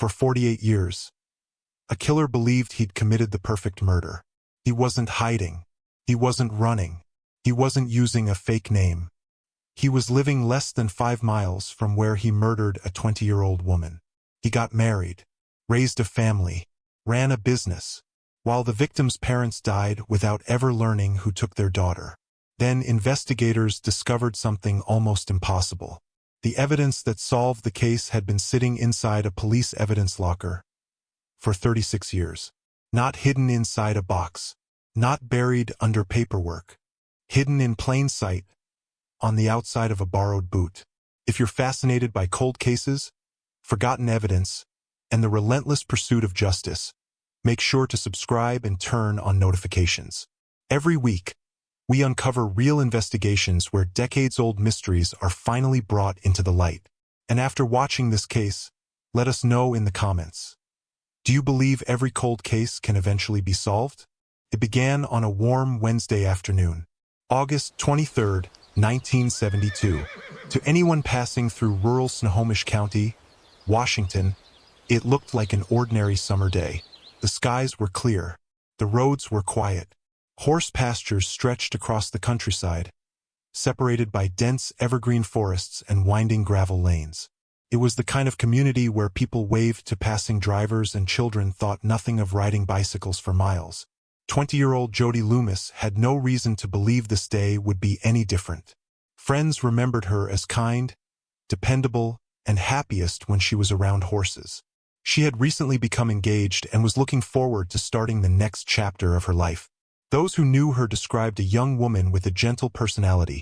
For 48 years, a killer believed he'd committed the perfect murder. He wasn't hiding. He wasn't running. He wasn't using a fake name. He was living less than 5 miles from where he murdered a 20-year-old woman. He got married, raised a family, ran a business, while the victim's parents died without ever learning who took their daughter. Then investigators discovered something almost impossible. The evidence that solved the case had been sitting inside a police evidence locker for 36 years. Not hidden inside a box, not buried under paperwork, hidden in plain sight, on the outside of a borrowed boot. If you're fascinated by cold cases, forgotten evidence, and the relentless pursuit of justice, make sure to subscribe and turn on notifications. Every week, we uncover real investigations where decades-old mysteries are finally brought into the light. And after watching this case, let us know in the comments. Do you believe every cold case can eventually be solved? It began on a warm Wednesday afternoon, August 23, 1972. To anyone passing through rural Snohomish County, Washington, it looked like an ordinary summer day. The skies were clear. The roads were quiet. Horse pastures stretched across the countryside, separated by dense evergreen forests and winding gravel lanes. It was the kind of community where people waved to passing drivers and children thought nothing of riding bicycles for miles. 20-year-old Jody Loomis had no reason to believe this day would be any different. Friends remembered her as kind, dependable, and happiest when she was around horses. She had recently become engaged and was looking forward to starting the next chapter of her life. Those who knew her described a young woman with a gentle personality,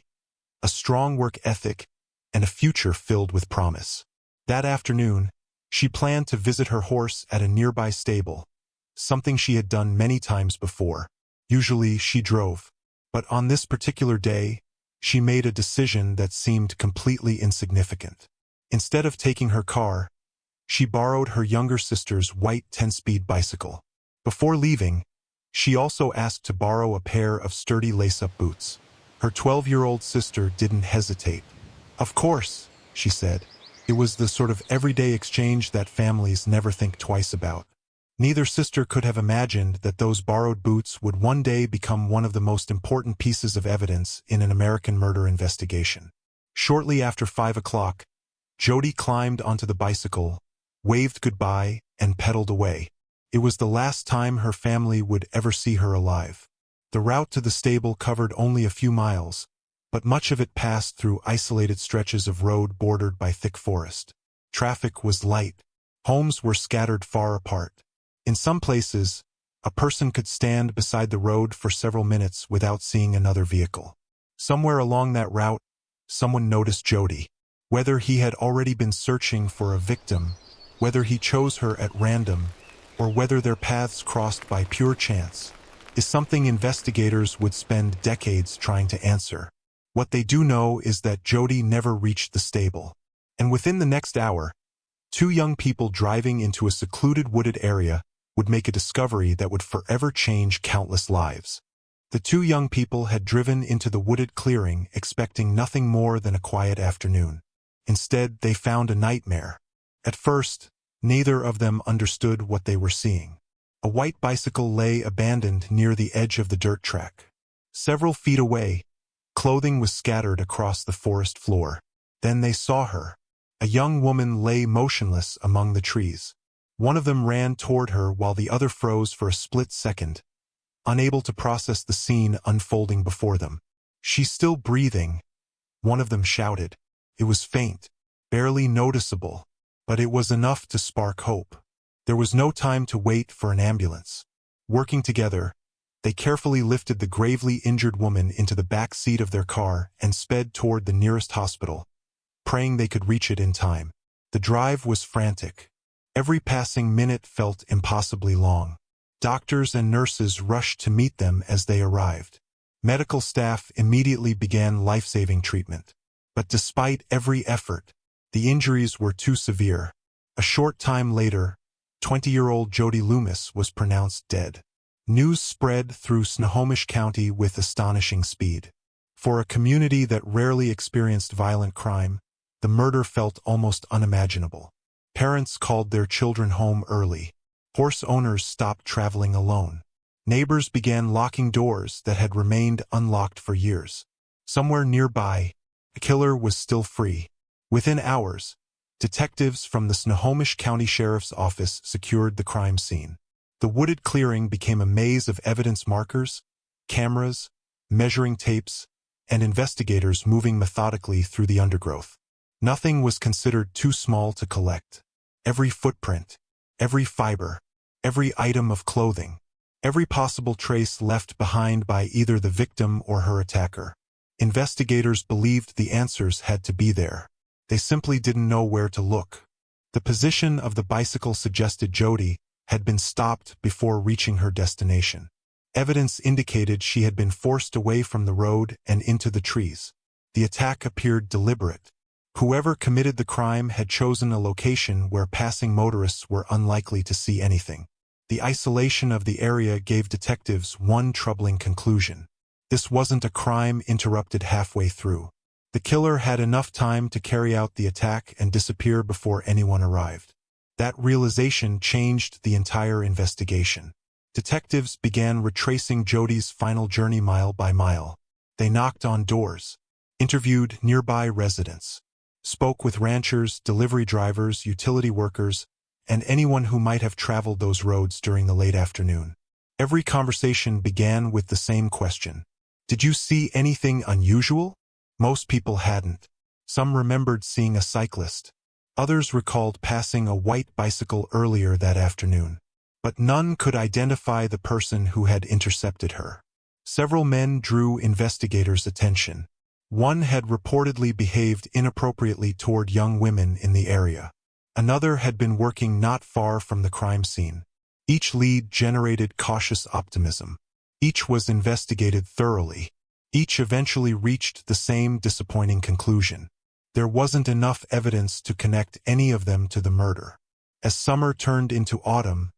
a strong work ethic, and a future filled with promise. That afternoon, she planned to visit her horse at a nearby stable, something she had done many times before. Usually she drove, but on this particular day, she made a decision that seemed completely insignificant. Instead of taking her car, she borrowed her younger sister's white 10-speed bicycle. Before leaving, she also asked to borrow a pair of sturdy lace-up boots. Her 12-year-old sister didn't hesitate. "Of course," she said. It was the sort of everyday exchange that families never think twice about. Neither sister could have imagined that those borrowed boots would one day become one of the most important pieces of evidence in an American murder investigation. Shortly after 5 o'clock, Jody climbed onto the bicycle, waved goodbye, and pedaled away. It was the last time her family would ever see her alive. The route to the stable covered only a few miles, but much of it passed through isolated stretches of road bordered by thick forest. Traffic was light. Homes were scattered far apart. In some places, a person could stand beside the road for several minutes without seeing another vehicle. Somewhere along that route, someone noticed Jody. Whether he had already been searching for a victim, whether he chose her at random, or whether their paths crossed by pure chance, is something investigators would spend decades trying to answer. What they do know is that Jody never reached the stable. And within the next hour, 2 young people driving into a secluded wooded area would make a discovery that would forever change countless lives. The 2 young people had driven into the wooded clearing expecting nothing more than a quiet afternoon. Instead, they found a nightmare. At first, neither of them understood what they were seeing. A white bicycle lay abandoned near the edge of the dirt track. Several feet away, clothing was scattered across the forest floor. Then they saw her. A young woman lay motionless among the trees. One of them ran toward her while the other froze for a split second, unable to process the scene unfolding before them. "She's still breathing," one of them shouted. It was faint, barely noticeable, but it was enough to spark hope. There was no time to wait for an ambulance. Working together, they carefully lifted the gravely injured woman into the back seat of their car and sped toward the nearest hospital, praying they could reach it in time. The drive was frantic. Every passing minute felt impossibly long. Doctors and nurses rushed to meet them as they arrived. Medical staff immediately began life-saving treatment. But despite every effort, the injuries were too severe. A short time later, 20-year-old Jody Loomis was pronounced dead. News spread through Snohomish County with astonishing speed. For a community that rarely experienced violent crime, the murder felt almost unimaginable. Parents called their children home early. Horse owners stopped traveling alone. Neighbors began locking doors that had remained unlocked for years. Somewhere nearby, a killer was still free. Within hours, detectives from the Snohomish County Sheriff's Office secured the crime scene. The wooded clearing became a maze of evidence markers, cameras, measuring tapes, and investigators moving methodically through the undergrowth. Nothing was considered too small to collect. Every footprint, every fiber, every item of clothing, every possible trace left behind by either the victim or her attacker. Investigators believed the answers had to be there. They simply didn't know where to look. The position of the bicycle suggested Jody had been stopped before reaching her destination. Evidence indicated she had been forced away from the road and into the trees. The attack appeared deliberate. Whoever committed the crime had chosen a location where passing motorists were unlikely to see anything. The isolation of the area gave detectives one troubling conclusion. This wasn't a crime interrupted halfway through. The killer had enough time to carry out the attack and disappear before anyone arrived. That realization changed the entire investigation. Detectives began retracing Jody's final journey mile by mile. They knocked on doors, interviewed nearby residents, spoke with ranchers, delivery drivers, utility workers, and anyone who might have traveled those roads during the late afternoon. Every conversation began with the same question. Did you see anything unusual? Most people hadn't. Some remembered seeing a cyclist. Others recalled passing a white bicycle earlier that afternoon. But none could identify the person who had intercepted her. Several men drew investigators' attention. One had reportedly behaved inappropriately toward young women in the area. Another had been working not far from the crime scene. Each lead generated cautious optimism. Each was investigated thoroughly. Each eventually reached the same disappointing conclusion. There wasn't enough evidence to connect any of them to the murder. As summer turned into autumn,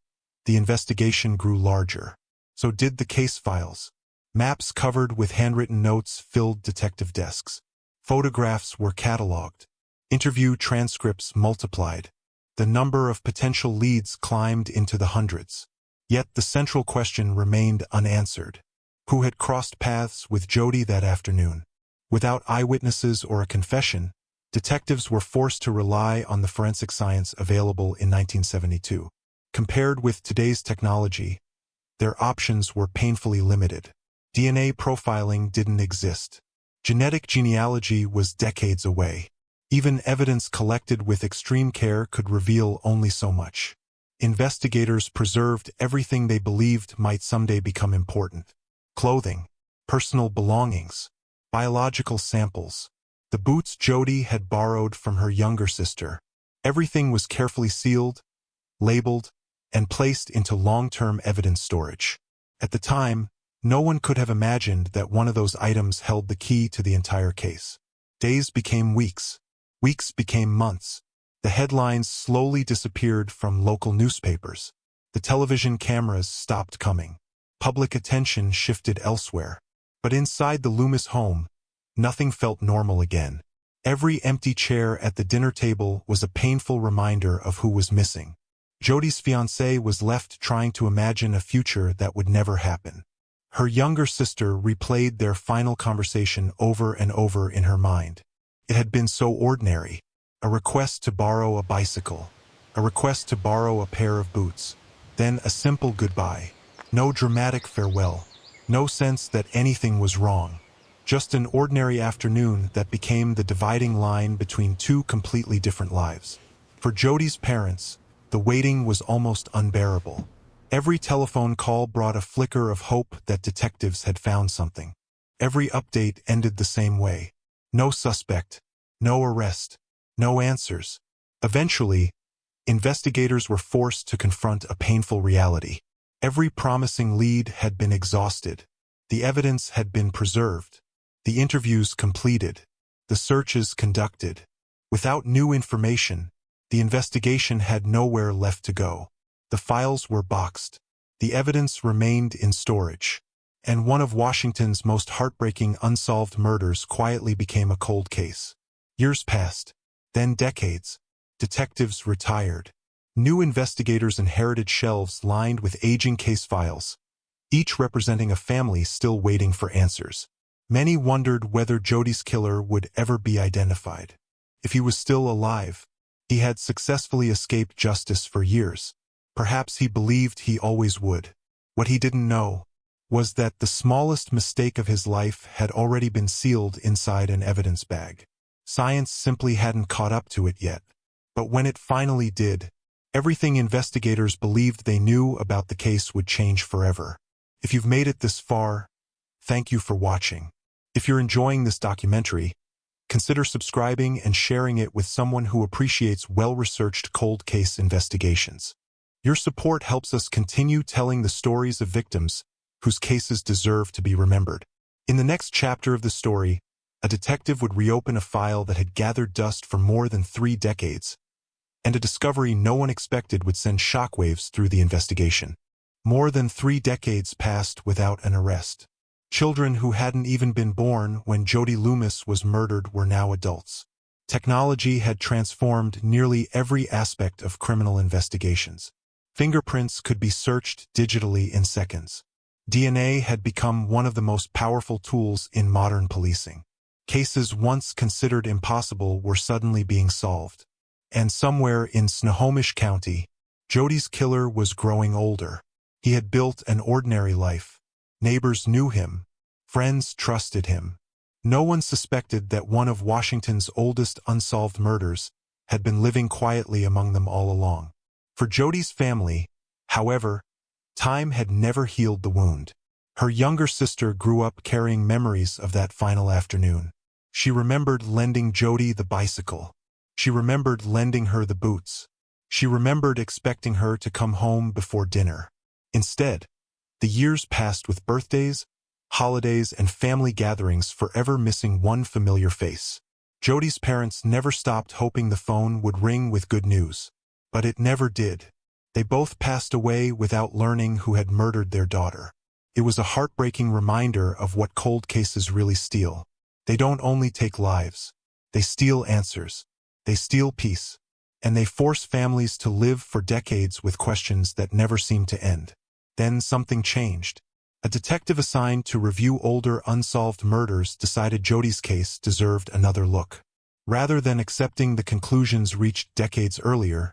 the investigation grew larger. So did the case files. Maps covered with handwritten notes filled detective desks. Photographs were cataloged. Interview transcripts multiplied. The number of potential leads climbed into the hundreds. Yet the central question remained unanswered. Who had crossed paths with Jody that afternoon? Without eyewitnesses or a confession, detectives were forced to rely on the forensic science available in 1972. Compared with today's technology, their options were painfully limited. DNA profiling didn't exist. Genetic genealogy was decades away. Even evidence collected with extreme care could reveal only so much. Investigators preserved everything they believed might someday become important. Clothing, personal belongings, biological samples, the boots Jody had borrowed from her younger sister. Everything was carefully sealed, labeled, and placed into long-term evidence storage. At the time, no one could have imagined that one of those items held the key to the entire case. Days became weeks. Weeks became months. The headlines slowly disappeared from local newspapers. The television cameras stopped coming. Public attention shifted elsewhere. But inside the Loomis home, nothing felt normal again. Every empty chair at the dinner table was a painful reminder of who was missing. Jody's fiancé was left trying to imagine a future that would never happen. Her younger sister replayed their final conversation over and over in her mind. It had been so ordinary. A request to borrow a bicycle. A request to borrow a pair of boots. Then a simple goodbye. No dramatic farewell. No sense that anything was wrong. Just an ordinary afternoon that became the dividing line between two completely different lives. For Jody's parents, the waiting was almost unbearable. Every telephone call brought a flicker of hope that detectives had found something. Every update ended the same way. No suspect, no arrest, no answers. Eventually, investigators were forced to confront a painful reality. Every promising lead had been exhausted. The evidence had been preserved. The interviews completed. The searches conducted. Without new information, the investigation had nowhere left to go. The files were boxed. The evidence remained in storage. And one of Washington's most heartbreaking unsolved murders quietly became a cold case. Years passed, then decades. Detectives retired. New investigators inherited shelves lined with aging case files, each representing a family still waiting for answers. Many wondered whether Jody's killer would ever be identified. If he was still alive, he had successfully escaped justice for years. Perhaps he believed he always would. What he didn't know was that the smallest mistake of his life had already been sealed inside an evidence bag. Science simply hadn't caught up to it yet. But when it finally did, everything investigators believed they knew about the case would change forever. If you've made it this far, thank you for watching. If you're enjoying this documentary, consider subscribing and sharing it with someone who appreciates well-researched cold case investigations. Your support helps us continue telling the stories of victims whose cases deserve to be remembered. In the next chapter of the story, a detective would reopen a file that had gathered dust for more than 3 decades, and a discovery no one expected would send shockwaves through the investigation. More than 3 decades passed without an arrest. Children who hadn't even been born when Jody Loomis was murdered were now adults. Technology had transformed nearly every aspect of criminal investigations. Fingerprints could be searched digitally in seconds. DNA had become one of the most powerful tools in modern policing. Cases once considered impossible were suddenly being solved. And somewhere in Snohomish County, Jody's killer was growing older. He had built an ordinary life. Neighbors knew him. Friends trusted him. No one suspected that one of Washington's oldest unsolved murders had been living quietly among them all along. For Jody's family, however, time had never healed the wound. Her younger sister grew up carrying memories of that final afternoon. She remembered lending Jody the bicycle. She remembered lending her the boots. She remembered expecting her to come home before dinner. Instead, the years passed with birthdays, holidays, and family gatherings forever missing one familiar face. Jody's parents never stopped hoping the phone would ring with good news. But it never did. They both passed away without learning who had murdered their daughter. It was a heartbreaking reminder of what cold cases really steal. They don't only take lives. They steal answers. They steal peace. And they force families to live for decades with questions that never seem to end. Then something changed. A detective assigned to review older unsolved murders decided Jody's case deserved another look. Rather than accepting the conclusions reached decades earlier,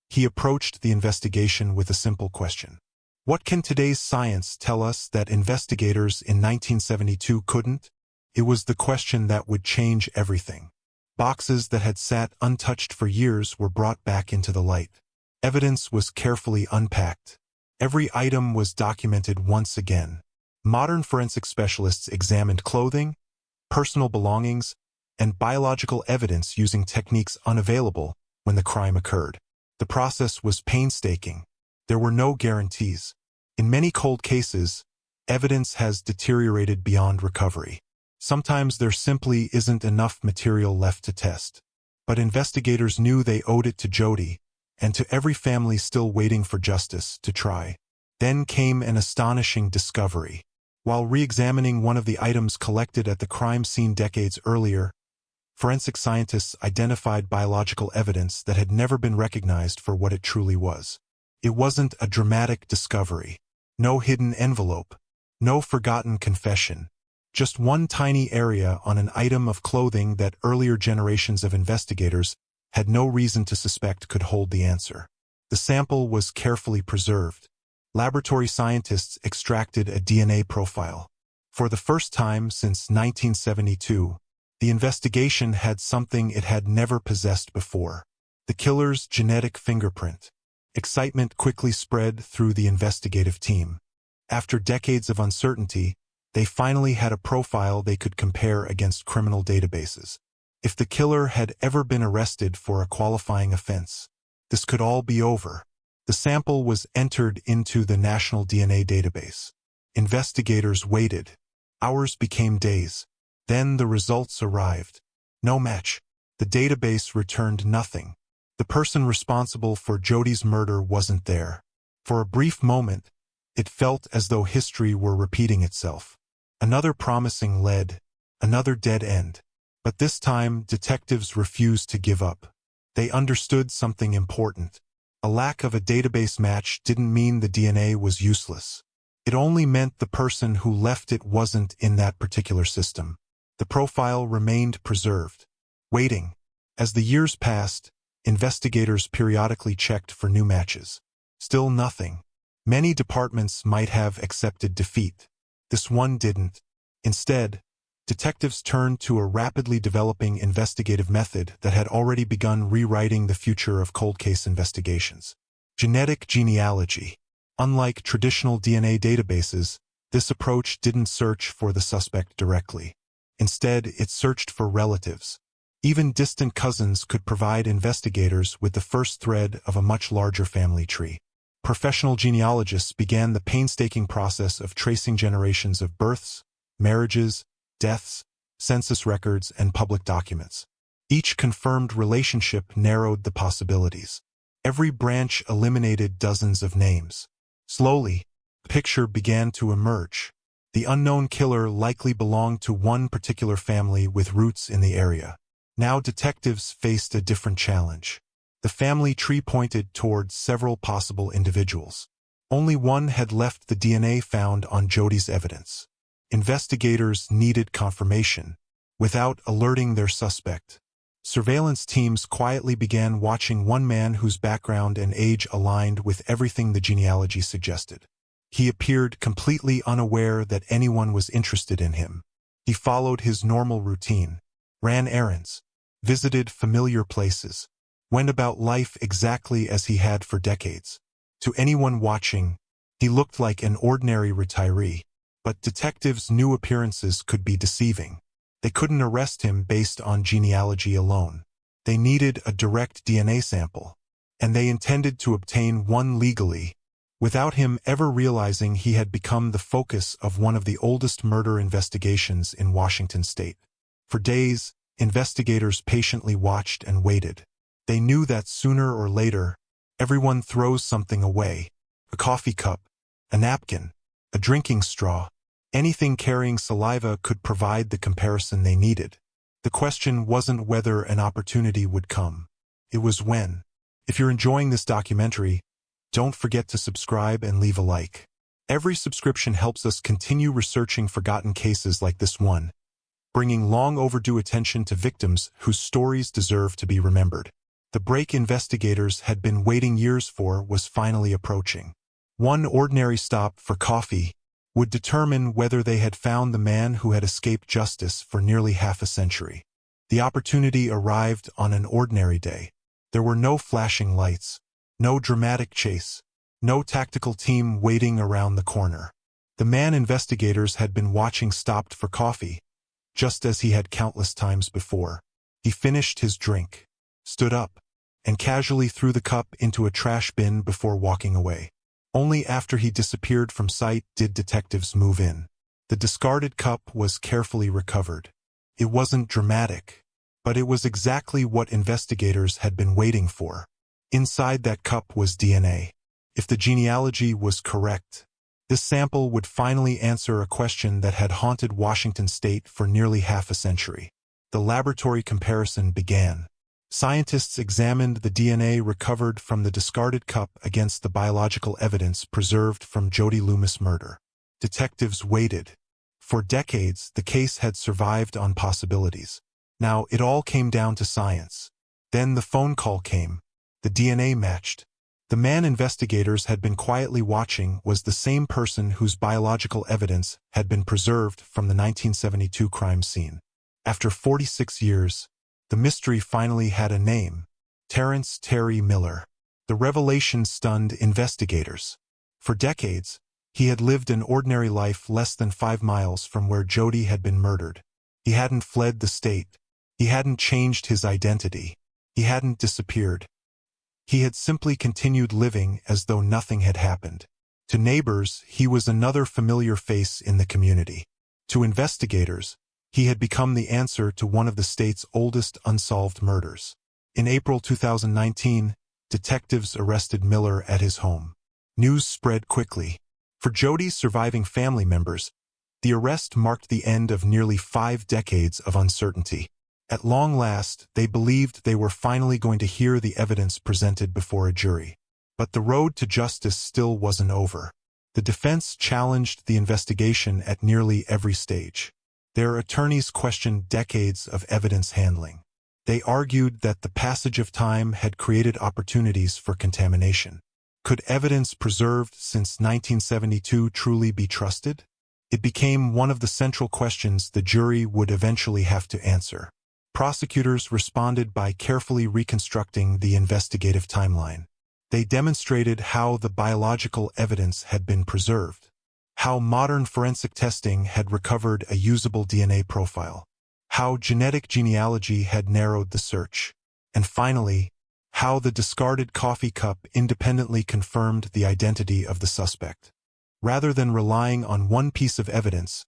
he approached the investigation with a simple question. What can today's science tell us that investigators in 1972 couldn't? It was the question that would change everything. Boxes that had sat untouched for years were brought back into the light. Evidence was carefully unpacked. Every item was documented once again. Modern forensic specialists examined clothing, personal belongings, and biological evidence using techniques unavailable when the crime occurred. The process was painstaking. There were no guarantees. In many cold cases, evidence has deteriorated beyond recovery. Sometimes there simply isn't enough material left to test. But investigators knew they owed it to Jody, and to every family still waiting for justice, to try. Then came an astonishing discovery. While re-examining one of the items collected at the crime scene decades earlier, forensic scientists identified biological evidence that had never been recognized for what it truly was. It wasn't a dramatic discovery. No hidden envelope. No forgotten confession. Just one tiny area on an item of clothing that earlier generations of investigators had no reason to suspect could hold the answer. The sample was carefully preserved. Laboratory scientists extracted a DNA profile. For the first time since 1972, the investigation had something it had never possessed before: the killer's genetic fingerprint. Excitement quickly spread through the investigative team. After decades of uncertainty, they finally had a profile they could compare against criminal databases. If the killer had ever been arrested for a qualifying offense, this could all be over. The sample was entered into the National DNA Database. Investigators waited. Hours became days. Then the results arrived. No match. The database returned nothing. The person responsible for Jody's murder wasn't there. For a brief moment, it felt as though history were repeating itself. Another promising lead, another dead end. But this time, detectives refused to give up. They understood something important. A lack of a database match didn't mean the DNA was useless. It only meant the person who left it wasn't in that particular system. The profile remained preserved. Waiting. As the years passed, investigators periodically checked for new matches. Still nothing. Many departments might have accepted defeat. This one didn't. Instead, detectives turned to a rapidly developing investigative method that had already begun rewriting the future of cold case investigations. Genetic genealogy. Unlike traditional DNA databases, this approach didn't search for the suspect directly. Instead, it searched for relatives. Even distant cousins could provide investigators with the first thread of a much larger family tree. Professional genealogists began the painstaking process of tracing generations of births, marriages, deaths, census records, and public documents. Each confirmed relationship narrowed the possibilities. Every branch eliminated dozens of names. Slowly, a picture began to emerge. The unknown killer likely belonged to one particular family with roots in the area. Now detectives faced a different challenge. The family tree pointed towards several possible individuals. Only one had left the DNA found on Jody's evidence. Investigators needed confirmation, without alerting their suspect. Surveillance teams quietly began watching one man whose background and age aligned with everything the genealogy suggested. He appeared completely unaware that anyone was interested in him. He followed his normal routine, ran errands, visited familiar places, went about life exactly as he had for decades. To anyone watching, he looked like an ordinary retiree. But detectives knew appearances could be deceiving. They couldn't arrest him based on genealogy alone. They needed a direct DNA sample, and they intended to obtain one legally, without him ever realizing he had become the focus of one of the oldest murder investigations in Washington state. For days, investigators patiently watched and waited. They knew that sooner or later, everyone throws something away: a coffee cup, a napkin, a drinking straw. Anything carrying saliva could provide the comparison they needed. The question wasn't whether an opportunity would come. It was when. If you're enjoying this documentary, don't forget to subscribe and leave a like. Every subscription helps us continue researching forgotten cases like this one, bringing long overdue attention to victims whose stories deserve to be remembered. The break investigators had been waiting years for was finally approaching. One ordinary stop for coffee would determine whether they had found the man who had escaped justice for nearly half a century. The opportunity arrived on an ordinary day. There were no flashing lights, no dramatic chase, no tactical team waiting around the corner. The man investigators had been watching stopped for coffee, just as he had countless times before. He finished his drink, stood up, and casually threw the cup into a trash bin before walking away. Only after he disappeared from sight did detectives move in. The discarded cup was carefully recovered. It wasn't dramatic, but it was exactly what investigators had been waiting for. Inside that cup was DNA. If the genealogy was correct, this sample would finally answer a question that had haunted Washington state for nearly half a century. The laboratory comparison began. Scientists examined the DNA recovered from the discarded cup against the biological evidence preserved from Jody Loomis' murder. Detectives waited. For decades, the case had survived on possibilities. Now, it all came down to science. Then the phone call came. The DNA matched. The man investigators had been quietly watching was the same person whose biological evidence had been preserved from the 1972 crime scene. After 46 years, the mystery finally had a name: Terrence Terry Miller. The revelation stunned investigators. For decades, he had lived an ordinary life less than 5 miles from where Jody had been murdered. He hadn't fled the state. He hadn't changed his identity. He hadn't disappeared. He had simply continued living as though nothing had happened. To neighbors, he was another familiar face in the community. To investigators, he had become the answer to one of the state's oldest unsolved murders. In April 2019, detectives arrested Miller at his home. News spread quickly. For Jody's surviving family members, the arrest marked the end of nearly 5 decades of uncertainty. At long last, they believed they were finally going to hear the evidence presented before a jury. But the road to justice still wasn't over. The defense challenged the investigation at nearly every stage. Their attorneys questioned decades of evidence handling. They argued that the passage of time had created opportunities for contamination. Could evidence preserved since 1972 truly be trusted? It became one of the central questions the jury would eventually have to answer. Prosecutors responded by carefully reconstructing the investigative timeline. They demonstrated how the biological evidence had been preserved, how modern forensic testing had recovered a usable DNA profile, how genetic genealogy had narrowed the search, and finally, how the discarded coffee cup independently confirmed the identity of the suspect. Rather than relying on one piece of evidence,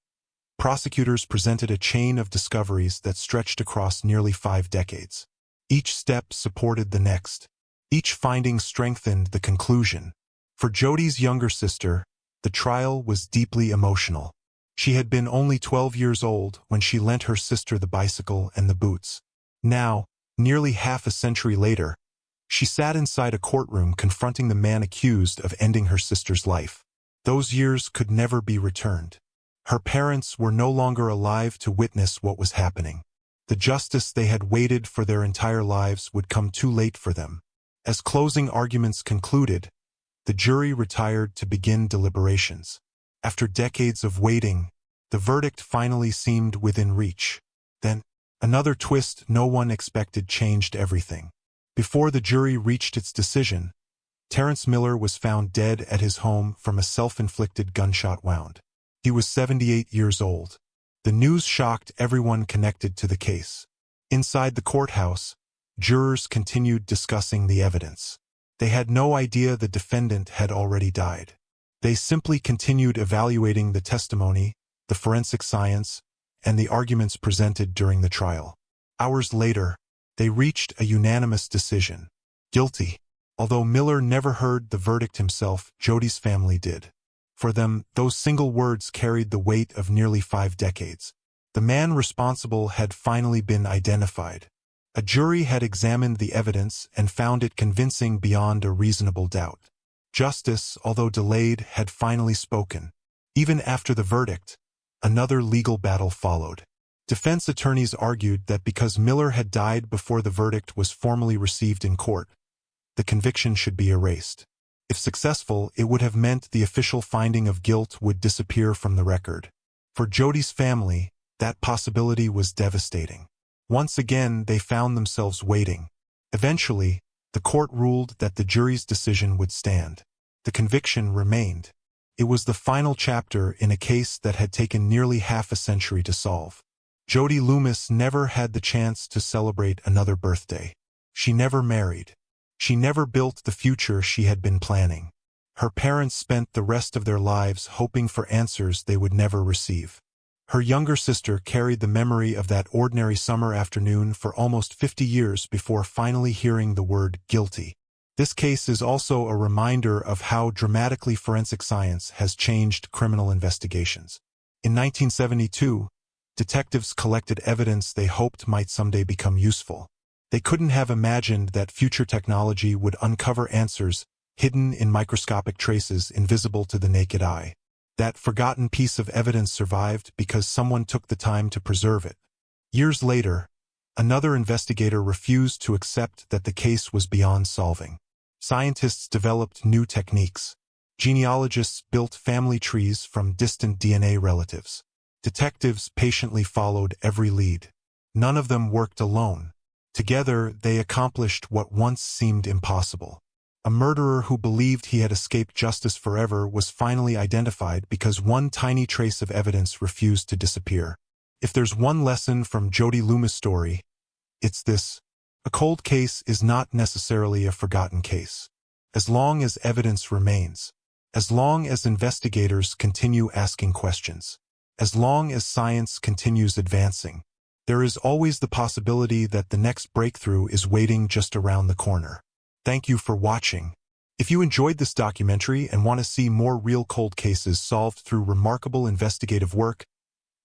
prosecutors presented a chain of discoveries that stretched across nearly 5 decades. Each step supported the next. Each finding strengthened the conclusion. For Jody's younger sister, the trial was deeply emotional. She had been only 12 years old when she lent her sister the bicycle and the boots. Now, nearly half a century later, she sat inside a courtroom confronting the man accused of ending her sister's life. Those years could never be returned. Her parents were no longer alive to witness what was happening. The justice they had waited for their entire lives would come too late for them. As closing arguments concluded, the jury retired to begin deliberations. After decades of waiting, the verdict finally seemed within reach. Then, another twist no one expected changed everything. Before the jury reached its decision, Terrence Miller was found dead at his home from a self-inflicted gunshot wound. He was 78 years old. The news shocked everyone connected to the case. Inside the courthouse, jurors continued discussing the evidence. They had no idea the defendant had already died. They simply continued evaluating the testimony, the forensic science, and the arguments presented during the trial. Hours later, they reached a unanimous decision. Guilty. Although Miller never heard the verdict himself, Jody's family did. For them, those single words carried the weight of nearly 5 decades. The man responsible had finally been identified. A jury had examined the evidence and found it convincing beyond a reasonable doubt. Justice, although delayed, had finally spoken. Even after the verdict, another legal battle followed. Defense attorneys argued that because Miller had died before the verdict was formally received in court, the conviction should be erased. If successful, it would have meant the official finding of guilt would disappear from the record. For Jody's family, that possibility was devastating. Once again, they found themselves waiting. Eventually, the court ruled that the jury's decision would stand. The conviction remained. It was the final chapter in a case that had taken nearly half a century to solve. Jody Loomis never had the chance to celebrate another birthday. She never married. She never built the future she had been planning. Her parents spent the rest of their lives hoping for answers they would never receive. Her younger sister carried the memory of that ordinary summer afternoon for almost 50 years before finally hearing the word guilty. This case is also a reminder of how dramatically forensic science has changed criminal investigations. In 1972, detectives collected evidence they hoped might someday become useful. They couldn't have imagined that future technology would uncover answers hidden in microscopic traces invisible to the naked eye. That forgotten piece of evidence survived because someone took the time to preserve it. Years later, another investigator refused to accept that the case was beyond solving. Scientists developed new techniques. Genealogists built family trees from distant DNA relatives. Detectives patiently followed every lead. None of them worked alone. Together, they accomplished what once seemed impossible. A murderer who believed he had escaped justice forever was finally identified because one tiny trace of evidence refused to disappear. If there's one lesson from Jody Loomis' story, it's this: a cold case is not necessarily a forgotten case. As long as evidence remains, as long as investigators continue asking questions, as long as science continues advancing, there is always the possibility that the next breakthrough is waiting just around the corner. Thank you for watching. If you enjoyed this documentary and want to see more real cold cases solved through remarkable investigative work,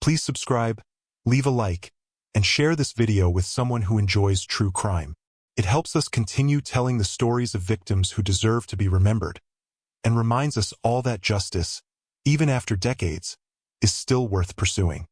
please subscribe, leave a like, and share this video with someone who enjoys true crime. It helps us continue telling the stories of victims who deserve to be remembered, and reminds us all that justice, even after decades, is still worth pursuing.